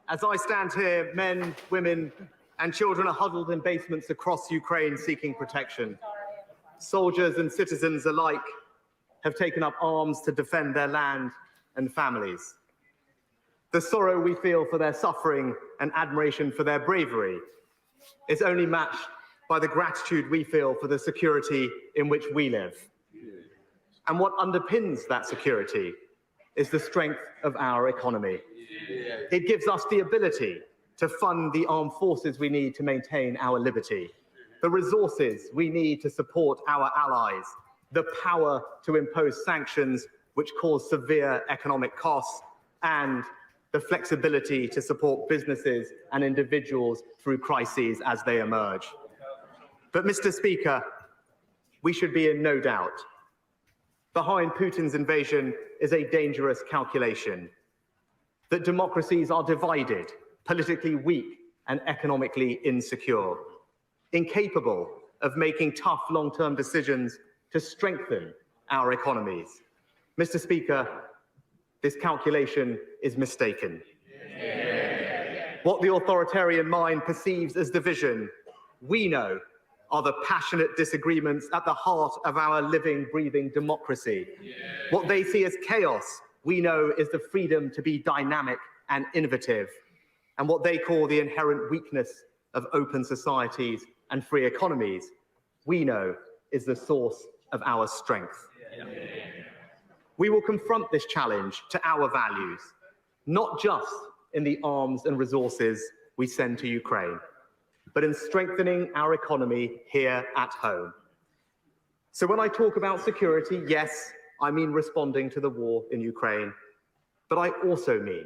As I stand here, men, women, and children are huddled in basements across Ukraine seeking protection. Soldiers and citizens alike have taken up arms to defend their land and families. The sorrow we feel for their suffering and admiration for their bravery is only matched by the gratitude we feel for the security in which we live. And what underpins that security is the strength of our economy. It gives us the ability to fund the armed forces we need to maintain our liberty, the resources we need to support our allies, the power to impose sanctions which cause severe economic costs, and the flexibility to support businesses and individuals through crises as they emerge. But, Mr. Speaker, we should be in no doubt. Behind Putin's invasion is a dangerous calculation that democracies are divided, politically weak and economically insecure, incapable of making tough long-term decisions to strengthen our economies. Mr. Speaker, this calculation is mistaken. What the authoritarian mind perceives as division, we know are the passionate disagreements at the heart of our living, breathing democracy. What they see as chaos, we know is the freedom to be dynamic and innovative. And what they call the inherent weakness of open societies and free economies, we know is the source of our strength. We will confront this challenge to our values, not just in the arms and resources we send to Ukraine, but in strengthening our economy here at home. So when I talk about security, yes, I mean responding to the war in Ukraine, but I also mean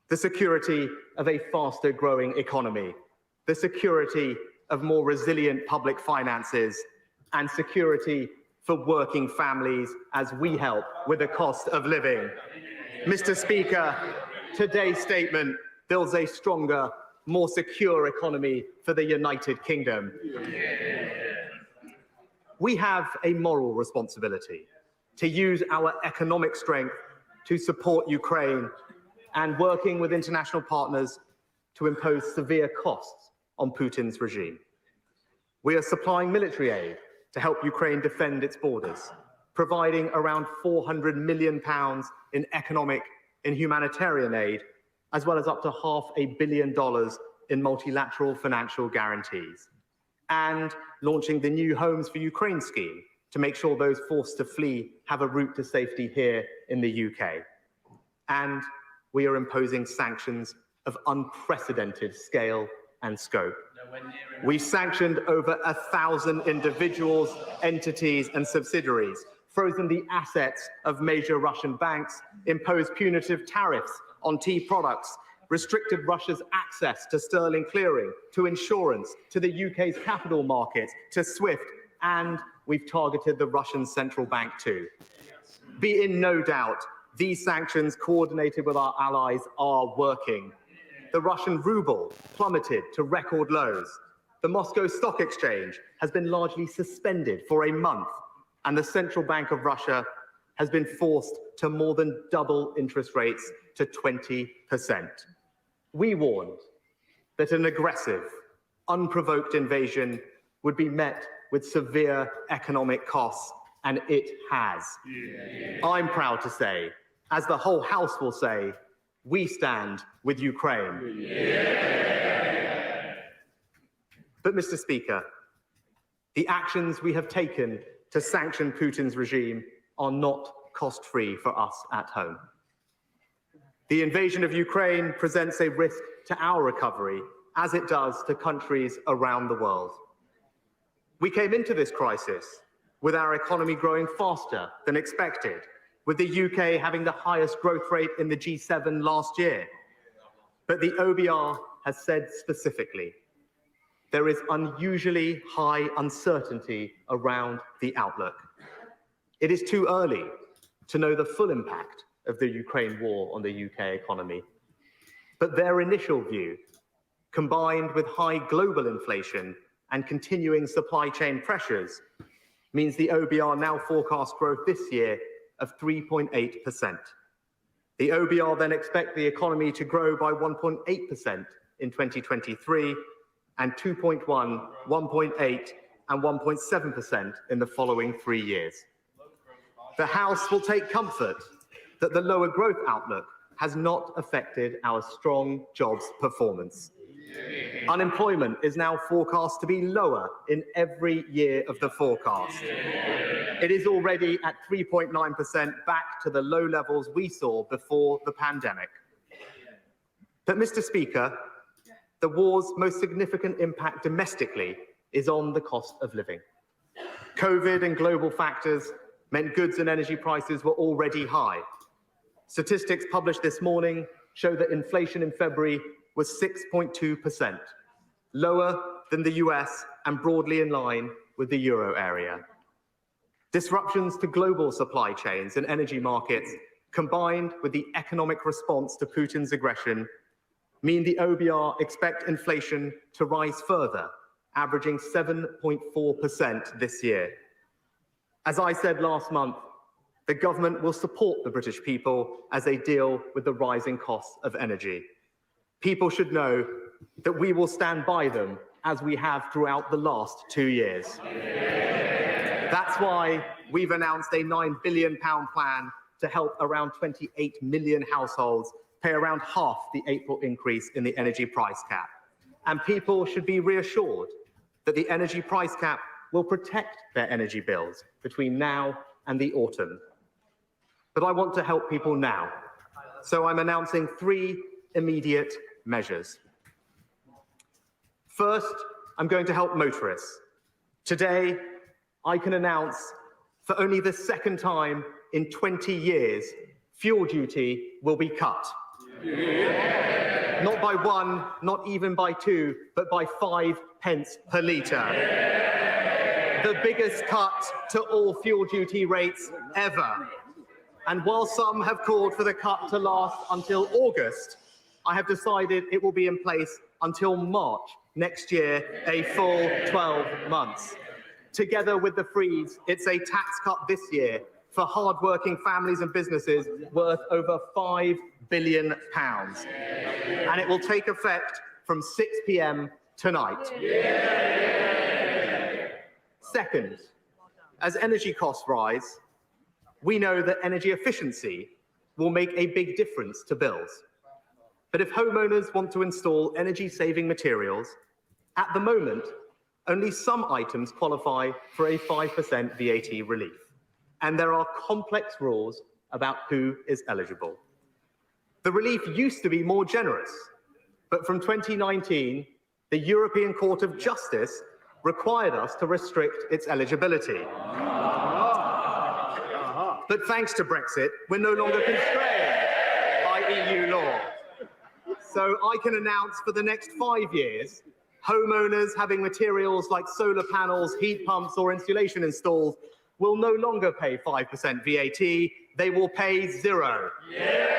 the security of a faster growing economy, the security of more resilient public finances, and security for working families as we help with the cost of living. Mr. Speaker, today's statement builds a stronger, more secure economy for the United Kingdom. We have a moral responsibility to use our economic strength to support Ukraine and working with international partners to impose severe costs on Putin's regime. We are supplying military aid to help Ukraine defend its borders, providing around £400 million in economic and humanitarian aid, as well as up to $500 million in multilateral financial guarantees, and launching the new Homes for Ukraine scheme to make sure those forced to flee have a route to safety here in the UK. And we are imposing sanctions of unprecedented scale and scope. We've sanctioned over 1,000 individuals, entities, and subsidiaries, frozen the assets of major Russian banks, imposed punitive tariffs on tea products, restricted Russia's access to sterling clearing, to insurance, to the UK's capital markets, to SWIFT, and we've targeted the Russian central bank too. Be in no doubt, these sanctions, coordinated with our allies, are working. The Russian ruble plummeted to record lows. The Moscow Stock Exchange has been largely suspended for a month, and the Central Bank of Russia has been forced to more than double interest rates to 20%. We warned that an aggressive, unprovoked invasion would be met with severe economic costs, and it has. I'm proud to say, as the whole House will say, we stand with Ukraine. But, Mr. Speaker, the actions we have taken to sanction Putin's regime are not cost-free for us at home. The invasion of Ukraine presents a risk to our recovery, as it does to countries around the world. We came into this crisis with our economy growing faster than expected, with the UK having the highest growth rate in the G7 last year. But the OBR has said specifically, there is unusually high uncertainty around the outlook. It is too early to know the full impact of the Ukraine war on the UK economy. But their initial view, combined with high global inflation and continuing supply chain pressures, means the OBR now forecasts growth this year of 3.8%. The OBR then expect the economy to grow by 1.8% in 2023 and 2.1, 1.8 and 1.7% in the following 3 years. The House will take comfort that the lower growth outlook has not affected our strong jobs performance. Unemployment is now forecast to be lower in every year of the forecast. It is already at 3.9%, back to the low levels we saw before the pandemic. But, Mr. Speaker, the war's most significant impact domestically is on the cost of living. COVID and global factors meant goods and energy prices were already high. Statistics published this morning show that inflation in February was 6.2%, lower than the US and broadly in line with the euro area. Disruptions to global supply chains and energy markets, combined with the economic response to Putin's aggression, mean the OBR expect inflation to rise further, averaging 7.4% this year. As I said last month, the government will support the British people as they deal with the rising costs of energy. People should know that we will stand by them as we have throughout the last 2 years. That's why we've announced a £9 billion plan to help around 28 million households pay around half the April increase in the energy price cap. And people should be reassured that the energy price cap will protect their energy bills between now and the autumn. But I want to help people now, so I'm announcing 3 immediate measures. First, I'm going to help motorists. Today, I can announce, for only the second time in 20 years, fuel duty will be cut. Yeah. Not by 1, not even by 2, but by 5 pence per litre. Yeah. The biggest cut to all fuel duty rates ever. And while some have called for the cut to last until August, I have decided it will be in place until March next year, a full 12 months. Together with the freeze, it's a tax cut this year for hard-working families and businesses worth over £5 billion. And it will take effect from 6 p.m. tonight. Yeah. Second, as energy costs rise, we know that energy efficiency will make a big difference to bills. But if homeowners want to install energy-saving materials, at the moment, only some items qualify for a 5% VAT relief. And there are complex rules about who is eligible. The relief used to be more generous, but from 2019, the European Court of Justice required us to restrict its eligibility. But thanks to Brexit, we're no longer constrained by EU law. So I can announce for the next 5 years, homeowners having materials like solar panels, heat pumps, or insulation installed will no longer pay 5% VAT, they will pay 0. Yeah.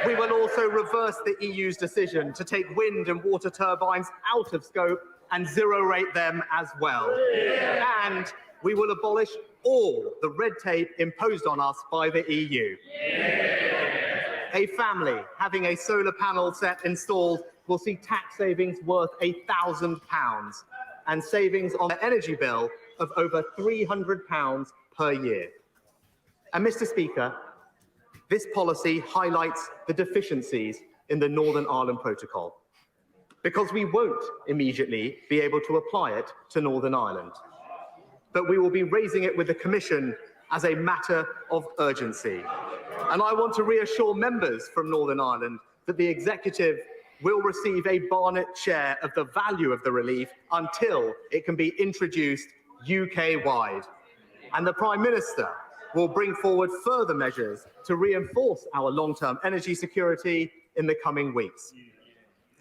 We will also reverse the EU's decision to take wind and water turbines out of scope and zero rate them as well. Yeah. And we will abolish all the red tape imposed on us by the EU. Yeah. A family having a solar panel set installed will see tax savings worth £1,000 and savings on their energy bill of over £300 per year. And Mr. Speaker, this policy highlights the deficiencies in the Northern Ireland Protocol, because we won't immediately be able to apply it to Northern Ireland. But we will be raising it with the Commission as a matter of urgency. And I want to reassure members from Northern Ireland that the Executive will receive a Barnett share of the value of the relief until it can be introduced UK-wide. And the Prime Minister will bring forward further measures to reinforce our long-term energy security in the coming weeks.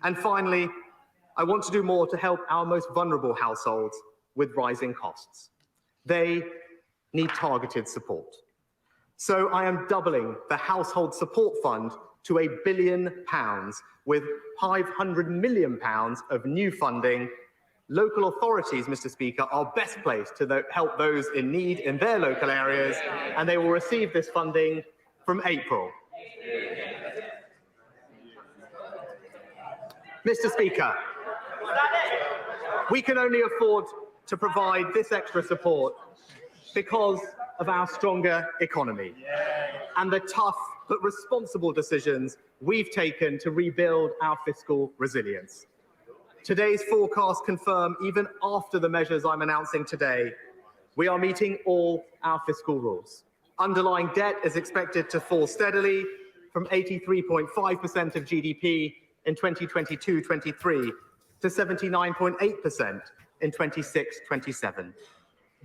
And finally, I want to do more to help our most vulnerable households with rising costs. They need targeted support. So I am doubling the Household Support Fund to £1 billion with £500 million of new funding. Local authorities, Mr. Speaker, are best placed to help those in need in their local areas, and they will receive this funding from April. Mr. Speaker, we can only afford to provide this extra support because of our stronger economy and the tough but responsible decisions we've taken to rebuild our fiscal resilience. Today's forecasts confirm, even after the measures I'm announcing today, we are meeting all our fiscal rules. Underlying debt is expected to fall steadily from 83.5% of GDP in 2022-23 to 79.8% in 26-27.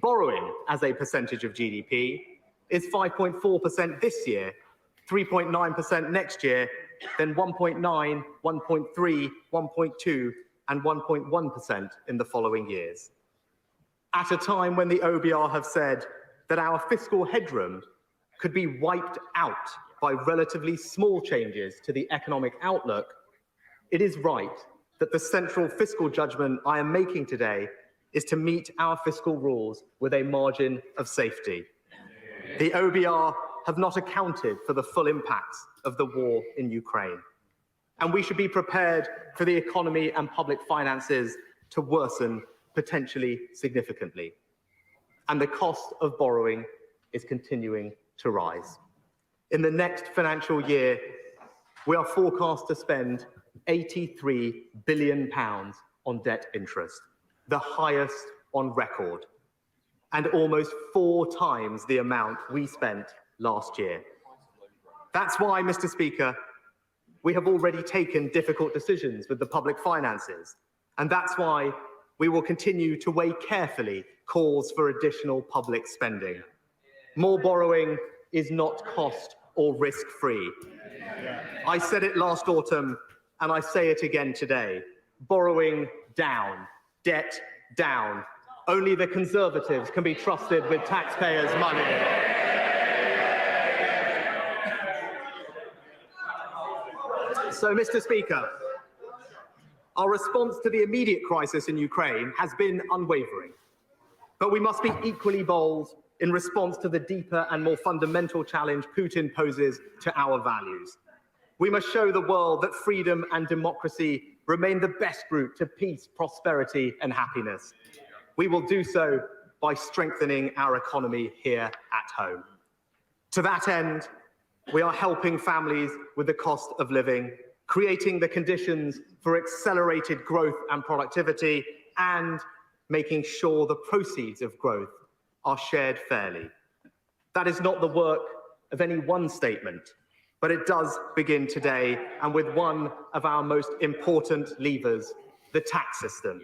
Borrowing as a percentage of GDP is 5.4% this year, 3.9% next year, then 1.9, 1.3, 1.2, and 1.1% in the following years. At a time when the OBR have said that our fiscal headroom could be wiped out by relatively small changes to the economic outlook, it is right that the central fiscal judgment I am making today is to meet our fiscal rules with a margin of safety. The OBR have not accounted for the full impacts of the war in Ukraine, and we should be prepared for the economy and public finances to worsen potentially significantly. And the cost of borrowing is continuing to rise. In the next financial year, we are forecast to spend £83 billion on debt interest, the highest on record, and almost 4 times the amount we spent last year. That's why, Mr. Speaker, we have already taken difficult decisions with the public finances, and that's why we will continue to weigh carefully calls for additional public spending. More borrowing is not cost or risk-free. I said it last autumn, and I say it again today. Borrowing down, debt down. Only the Conservatives can be trusted with taxpayers' money. So, Mr. Speaker, our response to the immediate crisis in Ukraine has been unwavering. But we must be equally bold in response to the deeper and more fundamental challenge Putin poses to our values. We must show the world that freedom and democracy remain the best route to peace, prosperity, and happiness. We will do so by strengthening our economy here at home. To that end, we are helping families with the cost of living, creating the conditions for accelerated growth and productivity, and making sure the proceeds of growth are shared fairly. That is not the work of any one statement, but it does begin today, and with one of our most important levers, the tax system.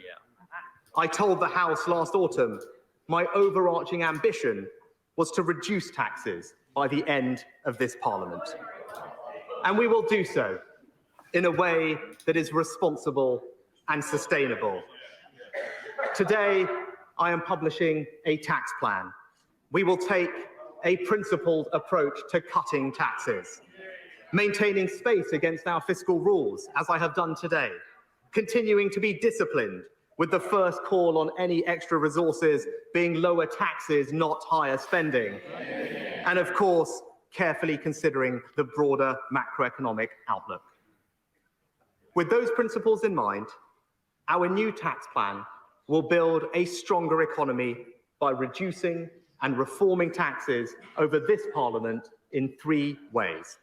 I told the House last autumn my overarching ambition was to reduce taxes by the end of this Parliament. And we will do so in a way that is responsible and sustainable. Today, I am publishing a tax plan. We will take a principled approach to cutting taxes, maintaining space against our fiscal rules, as I have done today, continuing to be disciplined, with the first call on any extra resources being lower taxes, not higher spending, and of course, carefully considering the broader macroeconomic outlook. With those principles in mind, our new tax plan will build a stronger economy by reducing and reforming taxes over this Parliament in 3 ways.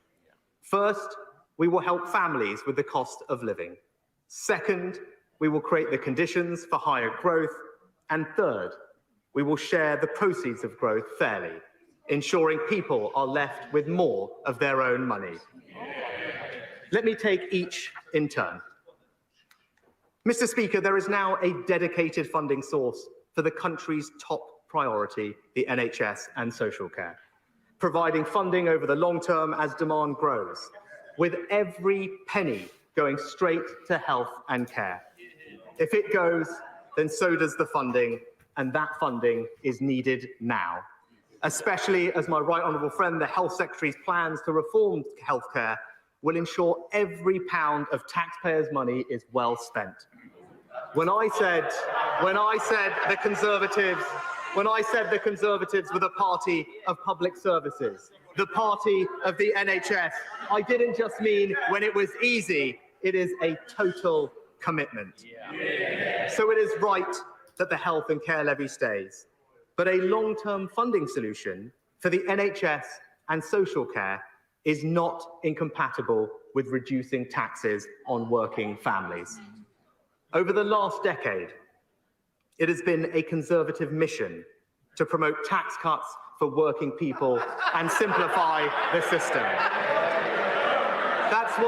First, we will help families with the cost of living. Second, we will create the conditions for higher growth. And third, we will share the proceeds of growth fairly, ensuring people are left with more of their own money. Let me take each in turn. Mr. Speaker, there is now a dedicated funding source for the country's top priority, the NHS and social care, providing funding over the long term as demand grows, with every penny going straight to health and care. If it goes, then so does the funding, and that funding is needed now, especially as my right honourable friend, the Health Secretary's plans to reform healthcare will ensure every pound of taxpayers' money is well spent. When I said the Conservatives were the party of public services, the party of the NHS. I didn't just mean when it was easy, it is a total commitment. So it is right that the health and care levy stays, but a long-term funding solution for the NHS and social care is not incompatible with reducing taxes on working families. Over the last decade, it has been a Conservative mission to promote tax cuts for working people and simplify the system. That's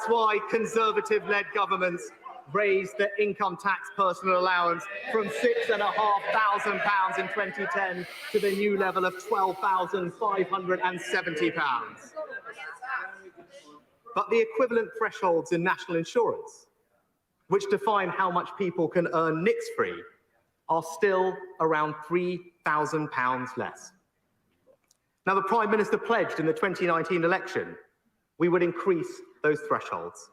why Conservative-led governments raised the income tax personal allowance from £6,500 in 2010 to the new level of £12,570. But the equivalent thresholds in national insurance, which define how much people can earn NICS-free, are still around £3,000 less. Now, the Prime Minister pledged in the 2019 election we would increase those thresholds.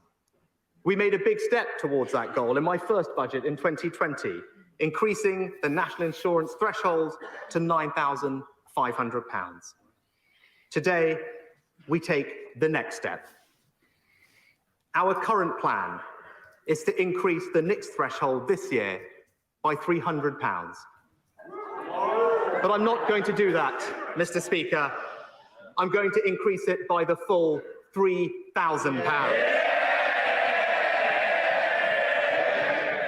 We made a big step towards that goal in my first budget in 2020, increasing the national insurance threshold to £9,500. Today, we take the next step. Our current plan is to increase the NICS threshold this year by £300. But I'm not going to do that, Mr. Speaker. I'm going to increase it by the full £3,000.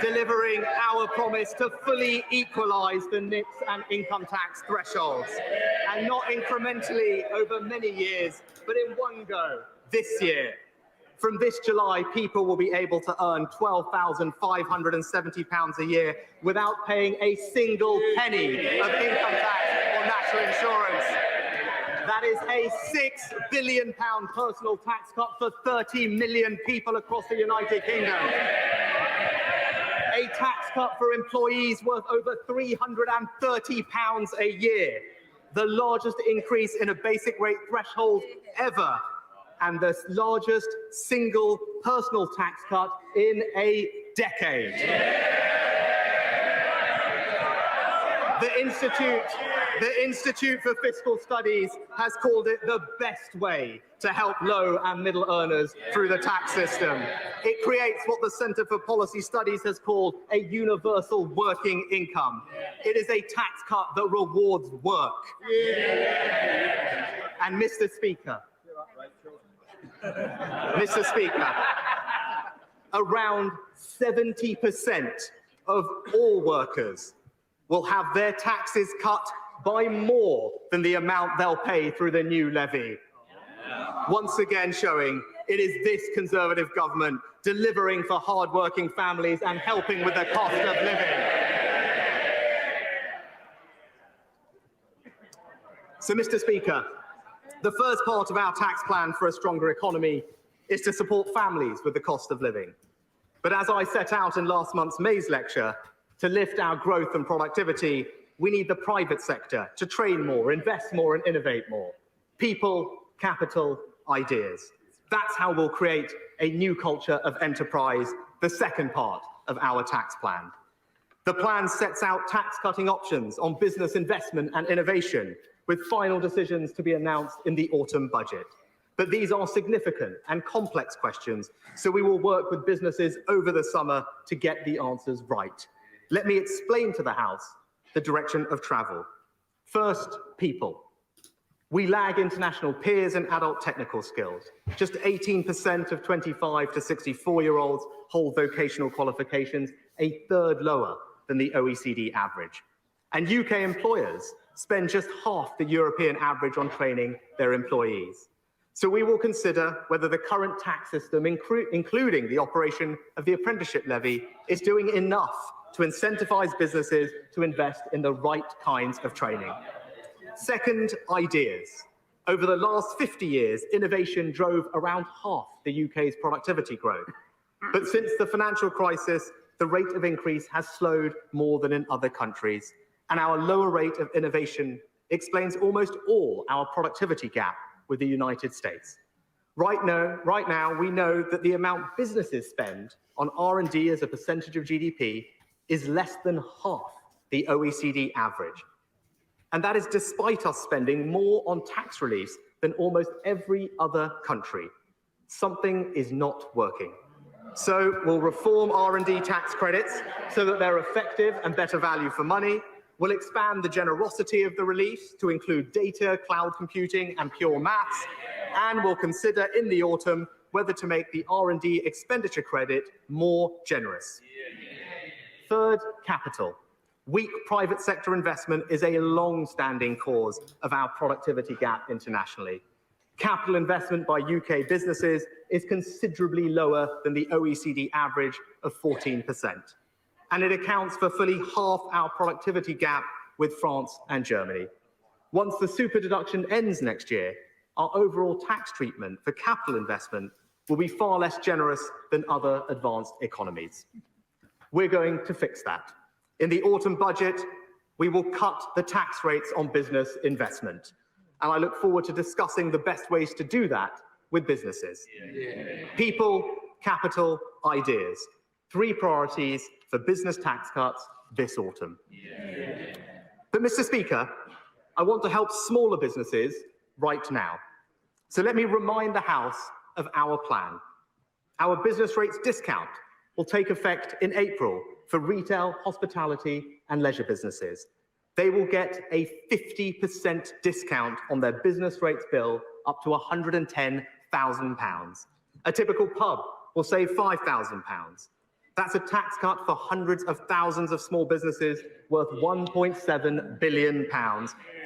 Delivering our promise to fully equalise the NICS and income tax thresholds, and not incrementally over many years, but in one go this year. From this July, people will be able to earn £12,570 a year without paying a single penny of income tax or national insurance. That is a £6 billion personal tax cut for 30 million people across the United Kingdom. A tax cut for employees worth over £330 a year, the largest increase in a basic rate threshold ever, and the largest single personal tax cut in a decade. The Institute for Fiscal Studies has called it the best way to help low and middle earners through the tax system. It creates what the Centre for Policy Studies has called a universal working income. It is a tax cut that rewards work. And Mr. Speaker, around 70% of all workers will have their taxes cut by more than the amount they'll pay through the new levy. Once again showing it is this Conservative government delivering for hard-working families and helping with the cost of living. So, Mr. Speaker, the first part of our tax plan for a stronger economy is to support families with the cost of living. But as I set out in last month's May's lecture, to lift our growth and productivity, we need the private sector to train more, invest more, and innovate more. People, capital, ideas. That's how we'll create a new culture of enterprise, the second part of our tax plan. The plan sets out tax-cutting options on business investment and innovation, with final decisions to be announced in the autumn budget. But these are significant and complex questions, so we will work with businesses over the summer to get the answers right. Let me explain to the House the direction of travel. First, people. We lag international peers in adult technical skills. Just 18% of 25 to 64-year-olds hold vocational qualifications, a third lower than the OECD average. And UK employers spend just half the European average on training their employees. So we will consider whether the current tax system, including the operation of the apprenticeship levy, is doing enough to incentivise businesses to invest in the right kinds of training. Second, ideas. Over the last 50 years, innovation drove around half the UK's productivity growth. But since the financial crisis, the rate of increase has slowed more than in other countries, and our lower rate of innovation explains almost all our productivity gap with the United States. Right now, we know that the amount businesses spend on R&D as a percentage of GDP is less than half the OECD average. And that is despite us spending more on tax reliefs than almost every other country. Something is not working. So we'll reform R&D tax credits so that they're effective and better value for money. We'll expand the generosity of the reliefs to include data, cloud computing, and pure maths. And we'll consider in the autumn whether to make the R&D expenditure credit more generous. Third, capital. Weak private sector investment is a long-standing cause of our productivity gap internationally. Capital investment by UK businesses is considerably lower than the OECD average of 14%. And it accounts for fully half our productivity gap with France and Germany. Once the super deduction ends next year, our overall tax treatment for capital investment will be far less generous than other advanced economies. We're going to fix that. In the autumn budget, we will cut the tax rates on business investment. And I look forward to discussing the best ways to do that with businesses. People, capital, ideas. 3 priorities for business tax cuts this autumn. But Mr. Speaker, I want to help smaller businesses right now. So let me remind the House of our plan. Our business rates discount will take effect in April for retail, hospitality, and leisure businesses. They will get a 50% discount on their business rates bill up to £110,000. A typical pub will save £5,000. That's a tax cut for hundreds of thousands of small businesses worth £1.7 billion,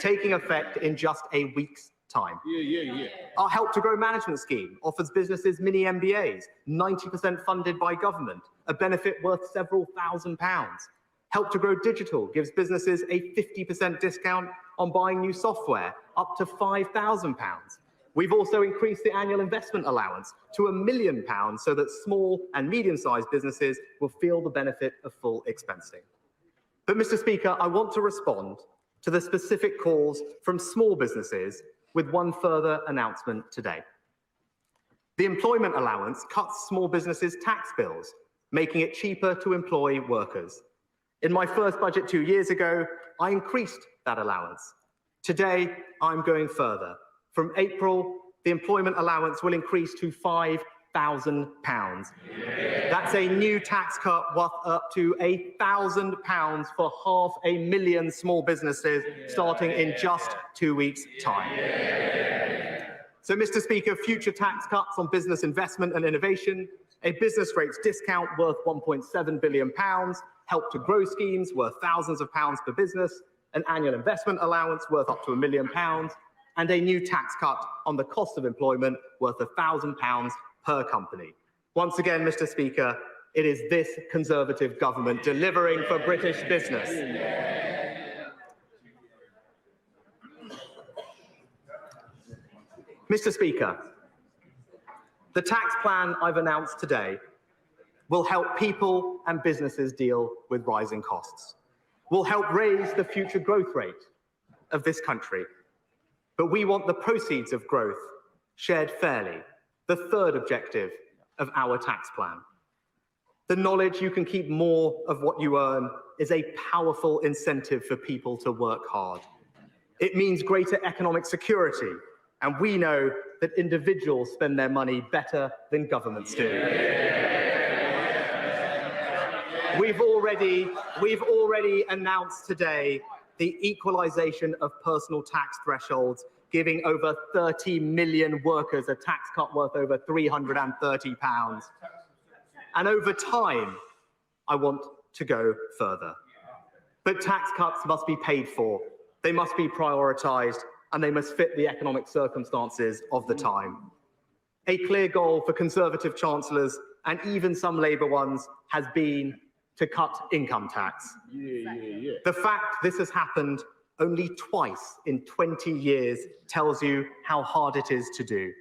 taking effect in just a week's time. Our Help to Grow management scheme offers businesses mini MBAs, 90% funded by government, a benefit worth several £1,000s. Help to Grow Digital gives businesses a 50% discount on buying new software, up to £5,000. We've also increased the annual investment allowance to £1 million so that small and medium-sized businesses will feel the benefit of full expensing. But, Mr. Speaker, I want to respond to the specific calls from small businesses with one further announcement today. The employment allowance cuts small businesses' tax bills, making it cheaper to employ workers. In my first budget 2 years ago, I increased that allowance. Today, I'm going further. From April, the employment allowance will increase to £5,000. That's a new tax cut worth up to £1,000 for 500,000 small businesses starting in just 2 weeks' time. So, Mr. Speaker, future tax cuts on business investment and innovation, a business rates discount worth £1.7 billion, Help to Grow schemes worth thousands of pounds per business, an annual investment allowance worth up to £1 million, and a new tax cut on the cost of employment worth £1,000 per company. Once again, Mr. Speaker, it is this Conservative government delivering for British business. Mr. Speaker, the tax plan I've announced today will help people and businesses deal with rising costs, will help raise the future growth rate of this country. But we want the proceeds of growth shared fairly, the third objective of our tax plan. The knowledge you can keep more of what you earn is a powerful incentive for people to work hard. It means greater economic security, and we know that individuals spend their money better than governments do. We've already announced today the equalisation of personal tax thresholds, giving over 30 million workers a tax cut worth over £330. And over time, I want to go further. But tax cuts must be paid for, they must be prioritised, and they must fit the economic circumstances of the time. A clear goal for Conservative chancellors, and even some Labour ones, has been to cut income tax. The fact this has happened only twice in 20 years tells you how hard it is to do.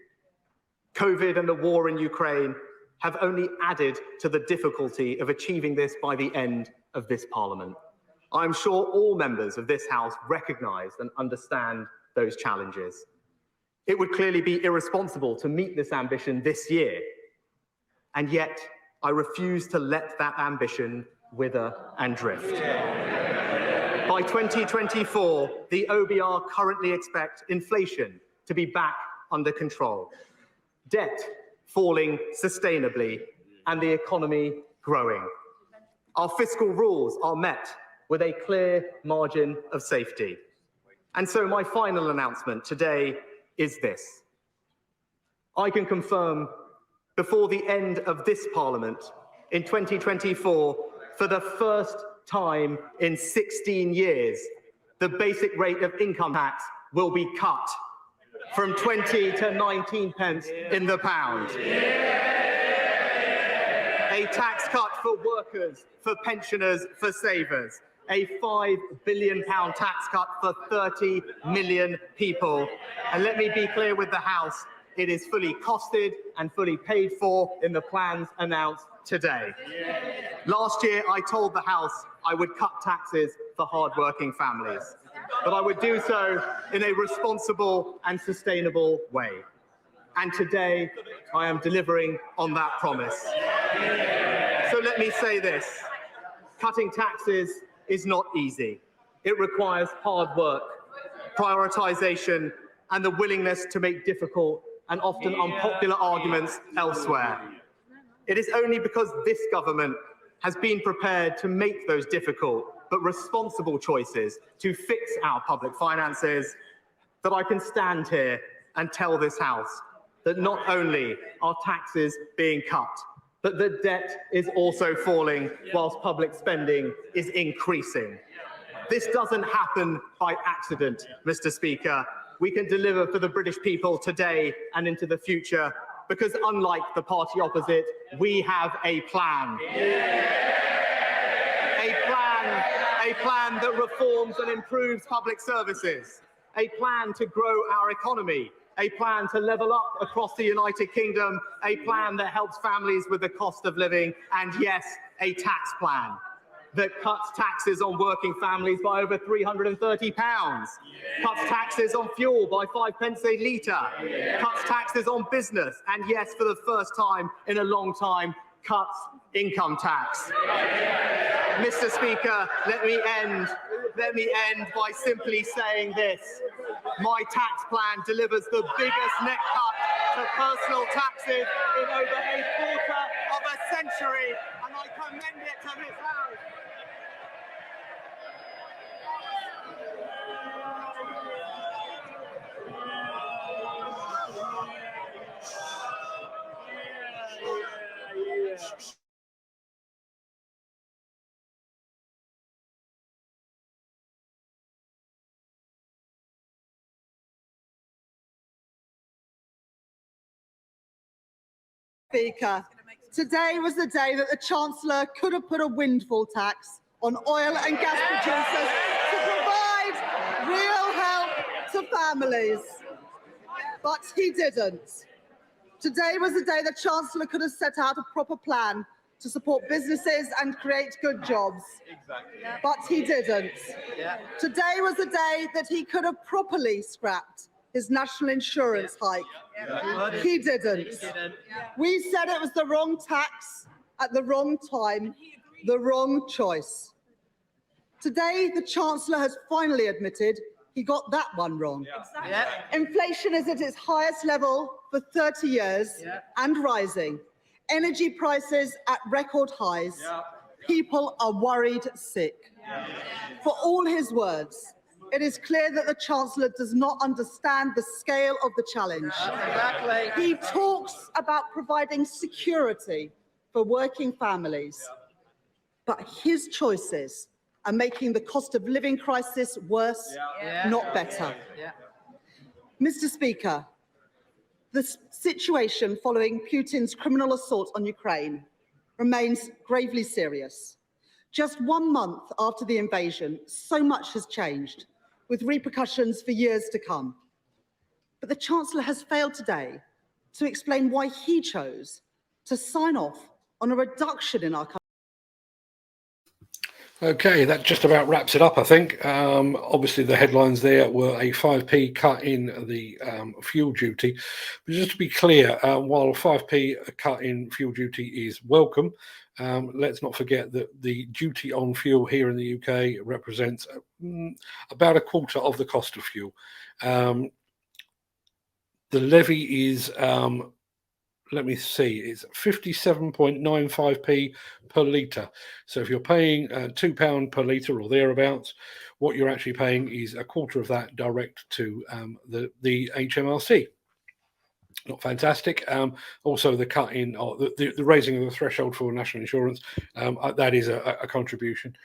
COVID and the war in Ukraine have only added to the difficulty of achieving this by the end of this Parliament. I'm sure all members of this House recognise and understand those challenges. It would clearly be irresponsible to meet this ambition this year, and yet I refuse to let that ambition wither and drift. By 2024, the OBR currently expect inflation to be back under control, debt falling sustainably, and the economy growing. Our fiscal rules are met with a clear margin of safety. And so my final announcement today is this. I can confirm before the end of this Parliament in 2024, for the first time in 16 years, the basic rate of income tax will be cut from 20 to 19 pence in the pound. A tax cut for workers, for pensioners, for savers. A £5 billion tax cut for 30 million people. And let me be clear with the House, it is fully costed and fully paid for in the plans announced today. Last year, I told the House I would cut taxes for hard-working families, but I would do so in a responsible and sustainable way. And today, I am delivering on that promise. So let me say this. Cutting taxes is not easy. It requires hard work, prioritization, and the willingness to make difficult and often unpopular arguments elsewhere. It is only because this government has been prepared to make those difficult but responsible choices to fix our public finances that I can stand here and tell this House that not only are taxes being cut, but the debt is also falling whilst public spending is increasing. This doesn't happen by accident, Mr. Speaker. We can deliver for the British people today and into the future because unlike the party opposite, we have a plan. A plan that reforms and improves public services, a plan to grow our economy, a plan to level up across the United Kingdom, a plan that helps families with the cost of living, and yes, a tax plan that cuts taxes on working families by over £330, cuts taxes on fuel by 5 pence a litre, cuts taxes on business, and yes, for the first time in a long time, cuts income tax. Mr. Speaker, let me end by simply saying this. My tax plan delivers the biggest net cut to personal taxes in over a quarter of a century, and I commend it to this House. Speaker, today was the day that the Chancellor could have put a windfall tax on oil and gas producers to provide real help to families, but he didn't. Today was the day the Chancellor could have set out a proper plan to support businesses and create good jobs, but he didn't. Today was the day that he could have properly scrapped his national insurance hike. He didn't. We said it was the wrong tax at the wrong time, the wrong choice. Today, the Chancellor has finally admitted he got that one wrong. Inflation is at its highest level for 30 years and rising. Energy prices at record highs. People are worried sick. For all his words, it is clear that the Chancellor does not understand the scale of the challenge. He talks about providing security for working families, but his choices are making the cost of living crisis worse, not better. Mr. Speaker, the situation following Putin's criminal assault on Ukraine remains gravely serious. Just 1 month after the invasion, so much has changed, with repercussions for years to come. But the Chancellor has failed today to explain why he chose to sign off on a reduction in our country. Okay, that just about wraps it up, I think. Obviously, the headlines there were a 5p cut in the fuel duty. But just to be clear, while a 5p cut in fuel duty is welcome, let's not forget that the duty on fuel here in the UK represents about a quarter of the cost of fuel. The levy is let me see, it's 57.95p per litre. So if you're paying £2 per litre or thereabouts, what you're actually paying is a quarter of that direct to the HMRC. Not fantastic. Also, the cut in, or the raising of the threshold for national insurance, that is a contribution.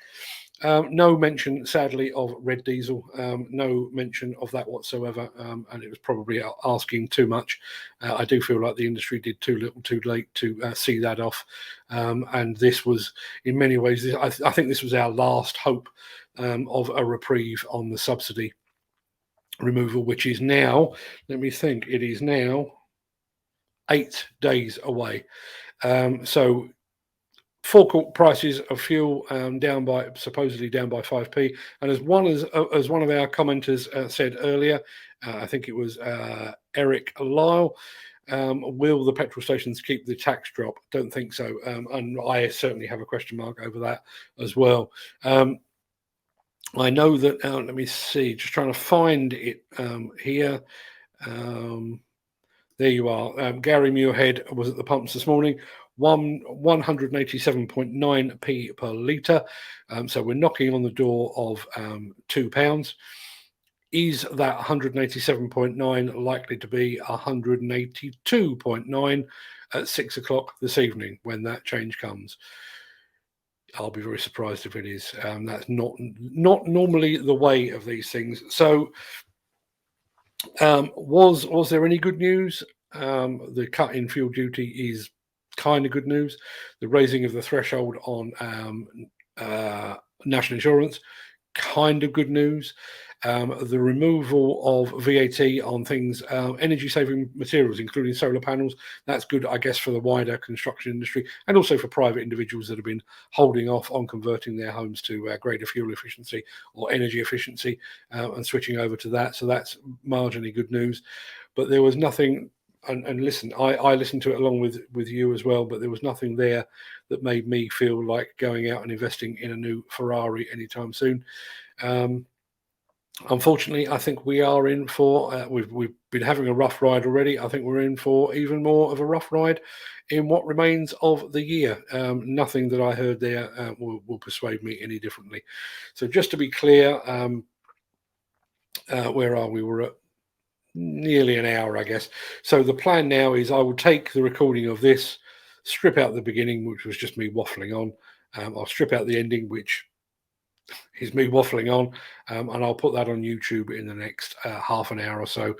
No mention, sadly, of red diesel. No mention of that whatsoever, and it was probably asking too much. I do feel like the industry did too little, too late to see that off. And this was, in many ways, I think this was our last hope of a reprieve on the subsidy removal, which is now, let me think, it is now 8 days away. So forecourt prices of fuel supposedly down by 5p, and as one of our commenters said earlier, I think it was Eric Lyle, will the petrol stations keep the tax drop? Don't think so, and I certainly have a question mark over that as well. I know that, let me see, just trying to find it here. There you are. Gary Muirhead was at the pumps this morning, 187.9p per litre. So we're knocking on the door of £2. Is that 187.9 likely to be 182.9 at 6 o'clock this evening when that change comes? I'll be very surprised if it is. That's not normally the way of these things. So was there any good news? The cut in fuel duty is kind of good news. The raising of the threshold on national insurance, kind of good news. The removal of VAT on things, energy saving materials, including solar panels, that's good, I guess, for the wider construction industry and also for private individuals that have been holding off on converting their homes to greater fuel efficiency or energy efficiency and switching over to that. So that's marginally good news. But there was nothing, and listen, I listened to it along with you as well, but there was nothing there that made me feel like going out and investing in a new Ferrari anytime soon. Unfortunately, I think we are in for, we've been having a rough ride already. I think we're in for even more of a rough ride in what remains of the year. Nothing that I heard there will persuade me any differently. So just to be clear, where are we? We're at nearly an hour, I guess. So the plan now is I will take the recording of this, strip out the beginning, which was just me waffling on. I'll strip out the ending, which is me waffling on, and I'll put that on YouTube in the next half an hour or so.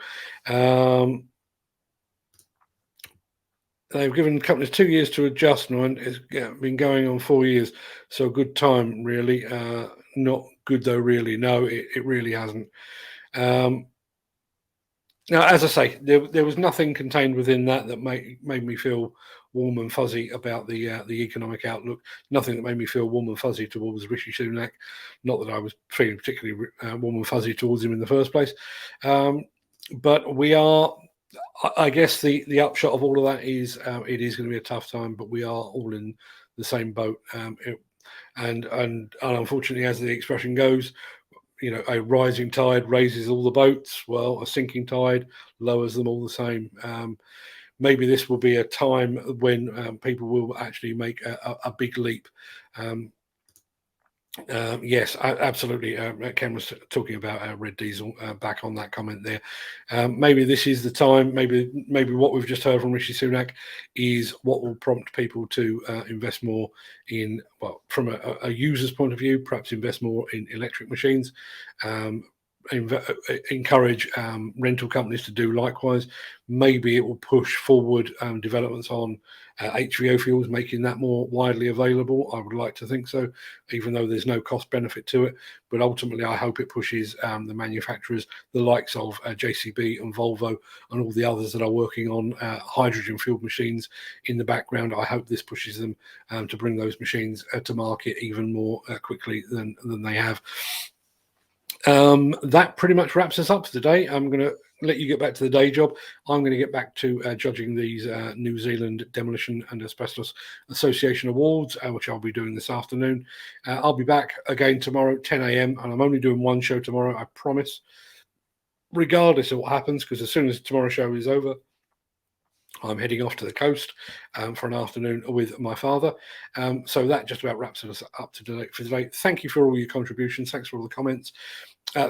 They've given companies 2 years to adjust now, and it's been going on 4 years, so a good time, really. Not good, though, really. No, it really hasn't. Now, as I say, there was nothing contained within that made me feel warm and fuzzy about the economic outlook. Nothing that made me feel warm and fuzzy towards Rishi Sunak. Not that I was feeling particularly warm and fuzzy towards him in the first place. But we are, I guess, the upshot of all of that is it is going to be a tough time, but we are all in the same boat. And unfortunately, as the expression goes, you know, a rising tide raises all the boats. Well, a sinking tide lowers them all the same. Maybe this will be a time when people will actually make a big leap. Yes, absolutely. Ken was talking about red diesel. Back on that comment there. Maybe this is the time. Maybe what we've just heard from Rishi Sunak is what will prompt people to invest more in, well, from a user's point of view, perhaps invest more in electric machines. encourage rental companies to do likewise. Maybe it will push forward developments on HVO fuels, making that more widely available. I would like to think so, even though there's no cost benefit to it. But ultimately, I hope it pushes the manufacturers, the likes of JCB and Volvo and all the others that are working on hydrogen fueled machines in the background. I hope this pushes them to bring those machines to market even more quickly than they have. That pretty much wraps us up for today. I'm going to let you get back to the day job. I'm going to get back to judging these New Zealand Demolition and Asbestos Association Awards, which I'll be doing this afternoon. I'll be back again tomorrow at 10 a.m. and I'm only doing one show tomorrow, I promise, regardless of what happens, because as soon as tomorrow's show is over, I'm heading off to the coast for an afternoon with my father. So that just about wraps us up to date for today. Thank you for all your contributions. Thanks for all the comments.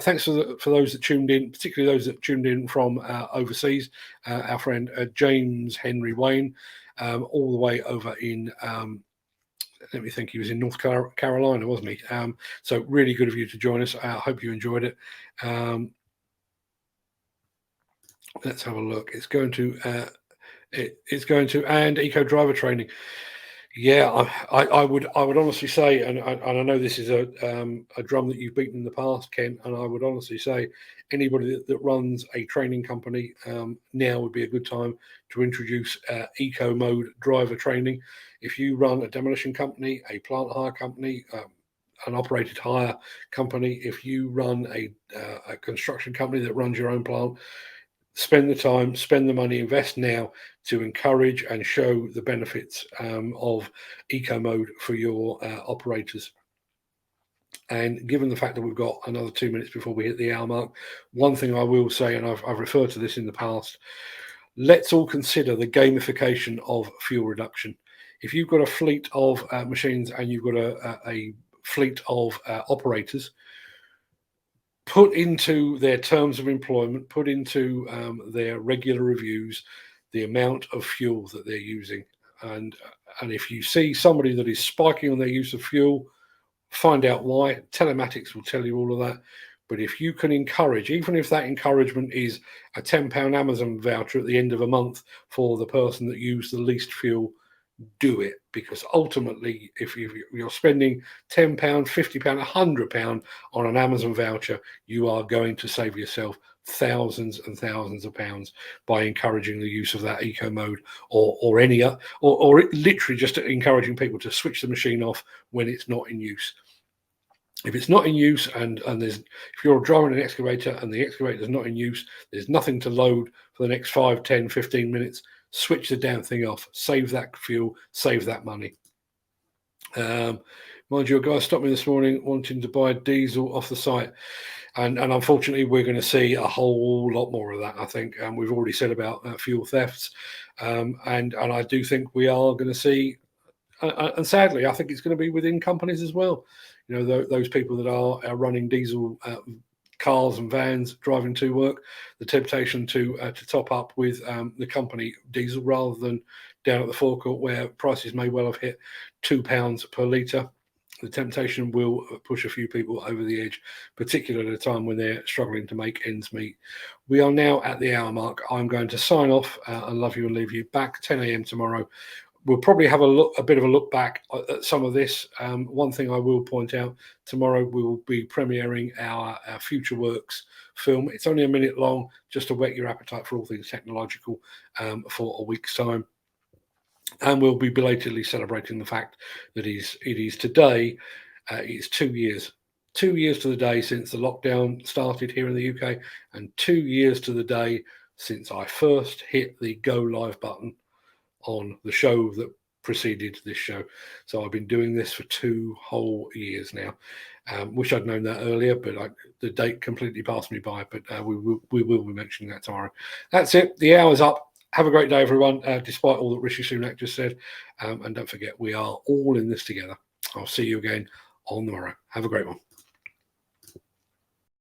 Thanks for those that tuned in, particularly those that tuned in from overseas. Our friend James Henry Wayne, all the way over in, let me think, he was in North Carolina, wasn't he? So really good of you to join us. I hope you enjoyed it. Let's have a look. It's going to and eco driver training. Yeah, I would honestly say, and I know this is a drum that you've beaten in the past, Ken, and I would honestly say anybody that runs a training company now would be a good time to introduce eco mode driver training. If you run a demolition company, a plant hire company, an operated hire company, if you run a construction company that runs your own plant, spend the time, spend the money, invest now to encourage and show the benefits of eco mode for your operators. And given the fact that we've got another 2 minutes before we hit the hour mark, one thing I will say, and I've referred to this in the past, let's all consider the gamification of fuel reduction. If you've got a fleet of machines and you've got a fleet of operators, put into their terms of employment, put into their regular reviews, the amount of fuel that they're using. And if you see somebody that is spiking on their use of fuel, find out why. Telematics will tell you all of that. But if you can encourage, even if that encouragement is a £10 Amazon voucher at the end of a month for the person that used the least fuel, do it, because ultimately if you're spending £10, £50, £100 on an Amazon voucher, you are going to save yourself thousands and thousands of pounds by encouraging the use of that eco mode or any or literally just encouraging people to switch the machine off when it's not in use. If it's not in use and if you're driving an excavator and the excavator is not in use, there's nothing to load for the next 5, 10, 15 minutes, switch the damn thing off, save that fuel, save that money. Mind you, a guy stopped me this morning wanting to buy diesel off the site. And unfortunately, we're going to see a whole lot more of that, I think. We've already said about fuel thefts. And I do think we are going to see, and sadly, I think it's going to be within companies as well. You know, those people that are running diesel cars and vans driving to work, the temptation to top up with the company diesel rather than down at the forecourt where prices may well have hit £2 per litre. The temptation will push a few people over the edge, particularly at a time when they're struggling to make ends meet. We are now at the hour mark. I'm going to sign off and love you and leave you back 10 a.m. tomorrow. We'll probably have a bit of a look back at some of this. One thing I will point out, tomorrow we will be premiering our Future Works film. It's only a minute long, just to whet your appetite for all things technological for a week's time. And we'll be belatedly celebrating the fact that it is today, it's 2 years. 2 years to the day since the lockdown started here in the UK, and 2 years to the day since I first hit the go live button on the show that preceded this show. So I've been doing this for 2 whole years now. Wish I'd known that earlier, but the date completely passed me by. But we will be mentioning that tomorrow. That's it. The hour's up. Have a great day, everyone, despite all that Rishi Sunak just said. And don't forget, we are all in this together. I'll see you again on tomorrow. Have a great one.